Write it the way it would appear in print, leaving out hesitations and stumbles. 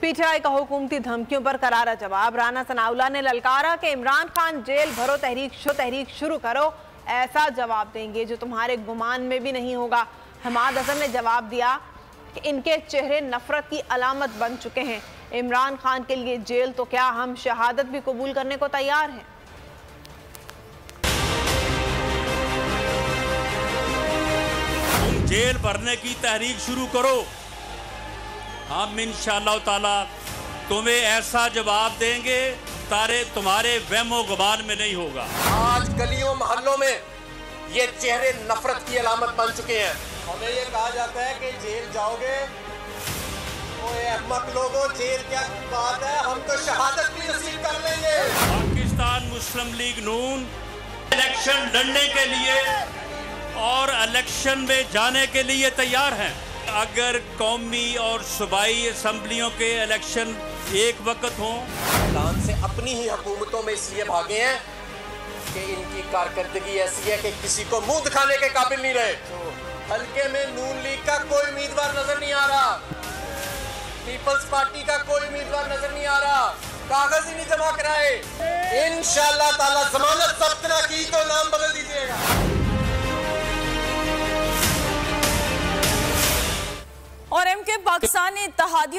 PTI का हुकूमती धमकियों पर करारा जवाब। राना सनाउल्लाह ने ललकारा कि इमरान खान जेल भरो, तहरीक शुरू करो, ऐसा जवाब देंगे जो तुम्हारे गुमान में भी नहीं होगा। हमाद हसन ने जवाब दिया कि इनके चेहरे नफरत की अलामत बन चुके हैं। इमरान खान के लिए जेल तो क्या, हम शहादत भी कबूल करने को तैयार हैं। तुम जेल भरने की तहरीक शुरू करो, हम इंशाअल्लाह ताला तुम्हें ऐसा जवाब देंगे तुम्हारे वहमो गुमान में नहीं होगा। आज गलियों मोहल्लों में ये चेहरे नफरत की अलामत बन चुके हैं। हमें ये कहा जाता है कि जेल जाओगे, ओए अहमक लोगों, जेल क्या बात है, हम तो शहादत भी नसीब कर लेंगे। पाकिस्तान मुस्लिम लीग नून इलेक्शन लड़ने के लिए और इलेक्शन में जाने के लिए तैयार हैं। अगर कौमी और सूबाई असम्बलियों के इलेक्शन एक वक्त हों, मैदान से अपनी ही हुकूमतों में इसलिए भागे हैं कि इनकी कारकर्दगी ऐसी है कि किसी को मुंह दिखाने के काबिल नहीं रहे। हल्के में नून लीग का कोई उम्मीदवार नजर नहीं आ रहा, पीपल्स पार्टी का कोई उम्मीदवार नजर नहीं आ रहा, कागज ही नहीं जमा कराए। इंशाअल्लाह ताला जमानत जब्त ना की तो नाम बदल दीजिएगा। और एमके पाकिस्तान ने इत्तेहादियों